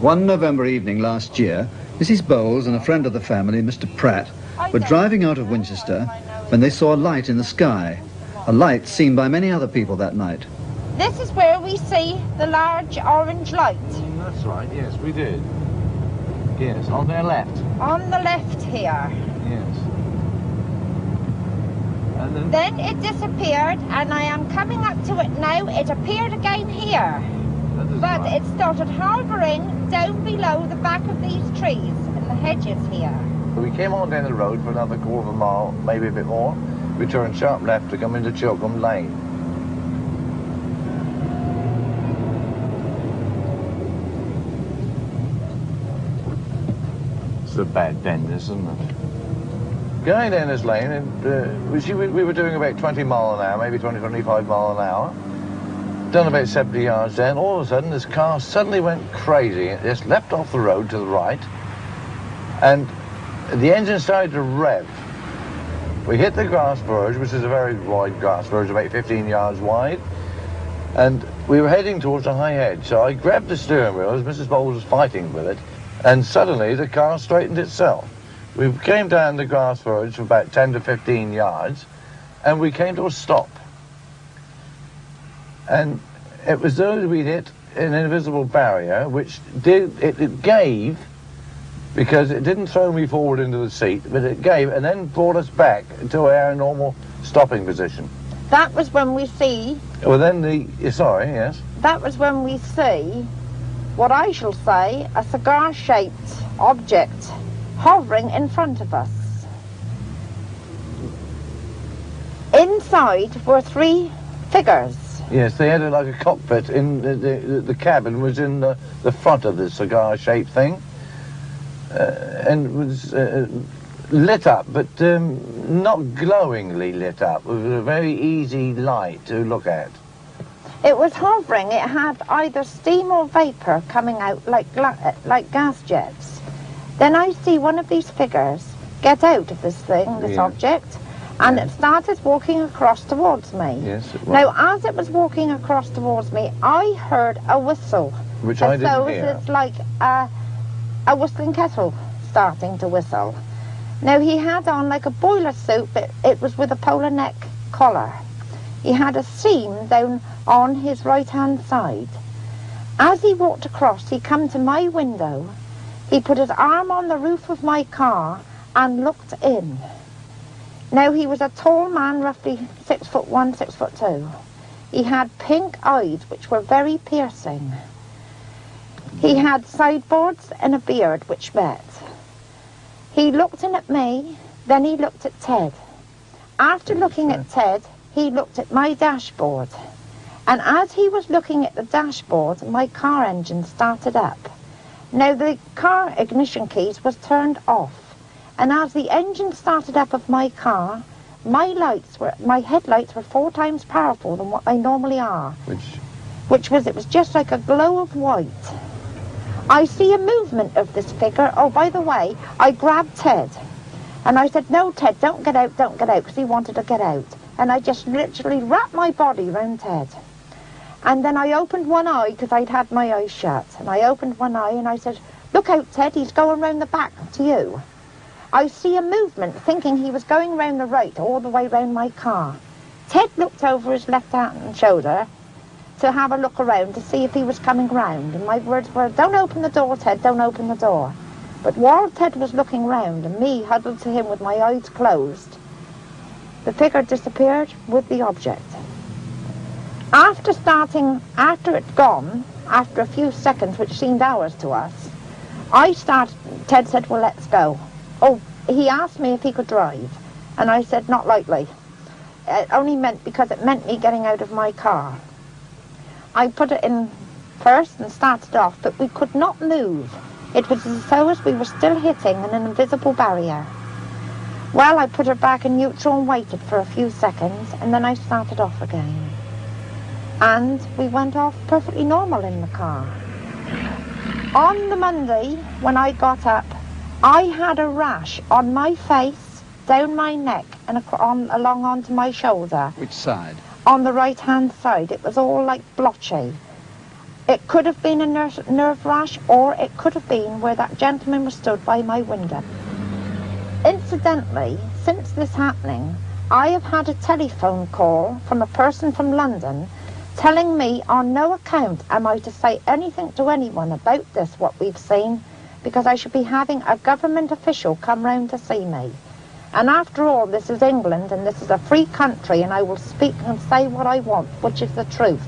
One November evening last year, Mrs. Bowles and a friend of the family, Mr. Pratt, were driving out of Winchester when they saw a light in the sky, a light seen by many other people that night. This is where we see the large orange light. That's right, yes, we did. Yes, on their left. On the left here. Yes. And then it disappeared, and I am coming up to it now. It appeared again here. But it started hovering down below the back of these trees and the hedges here. We came on down the road for another quarter of a mile, maybe a bit more. We turned sharp left to come into Chilcombe Lane. It's a bad bend, isn't it? Going down this lane, and we were doing about 20 mile an hour, maybe 20, 25 mile an hour. Done about 70 yards down, all of a sudden this car suddenly went crazy. It just leapt off the road to the right, and the engine started to rev. We hit the grass verge, which is a very wide grass verge, about 15 yards wide, and we were heading towards a high hedge. So I grabbed the steering wheel as Mrs. Bowles was fighting with it, and suddenly the car straightened itself. We came down the grass verge for about 10 to 15 yards, and we came to a stop. And it was though we'd hit an invisible barrier, which it gave, because it didn't throw me forward into the seat, but it gave and then brought us back to our normal stopping position. That was when we see... Well, then sorry, yes? That was when we see what I shall say a cigar-shaped object hovering in front of us. Inside were three figures. Yes, they had like a cockpit in the cabin was in the front of this cigar-shaped thing, and was lit up, but not glowingly lit up. It was a very easy light to look at. It was hovering. It had either steam or vapour coming out like gas jets. Then I see one of these figures get out of this thing, this object, and it started walking across towards me. Yes, it was. Now, as it was walking across towards me, I heard a whistle. Which I didn't hear. It's like a whistling kettle starting to whistle. Now, he had on like a boiler suit, but it was with a polar neck collar. He had a seam down on his right-hand side. As he walked across, he come to my window. He put his arm on the roof of my car and looked in. Now, he was a tall man, roughly 6'1", 6'2". He had pink eyes, which were very piercing. He had sideboards and a beard, which met. He looked in at me, then he looked at Ted. After looking at Ted, he looked at my dashboard. And as he was looking at the dashboard, my car engine started up. Now, the car ignition keys was turned off. And as the engine started up of my car, my headlights were 4 times powerful than what they normally are. It was just like a glow of white. I see a movement of this figure. Oh, by the way, I grabbed Ted. And I said, no, Ted, don't get out, because he wanted to get out. And I just literally wrapped my body around Ted. And then I opened one eye, because I'd had my eyes shut. And I opened one eye and I said, look out, Ted, he's going round the back to you. I see a movement, thinking he was going round the right, all the way round my car. Ted looked over his left-hand shoulder to have a look around to see if he was coming round. And my words were, don't open the door, Ted, don't open the door. But while Ted was looking round and me huddled to him with my eyes closed, the figure disappeared with the object. After it gone, after a few seconds, which seemed hours to us, Ted said, well, let's go. Oh, he asked me if he could drive, and I said, not likely. It only meant because it meant me getting out of my car. I put it in first and started off, but we could not move. It was as though we were still hitting an invisible barrier. Well, I put her back in neutral and waited for a few seconds, and then I started off again. And we went off perfectly normal in the car. On the Monday, when I got up, I had a rash on my face, down my neck, and along onto my shoulder. Which side? On the right-hand side. It was all like blotchy. It could have been a nerve rash, or it could have been where that gentleman was stood by my window. Incidentally, since this happening, I have had a telephone call from a person from London telling me on no account am I to say anything to anyone about this, what we've seen, because I should be having a government official come round to see me. And after all, this is England and this is a free country, and I will speak and say what I want, which is the truth.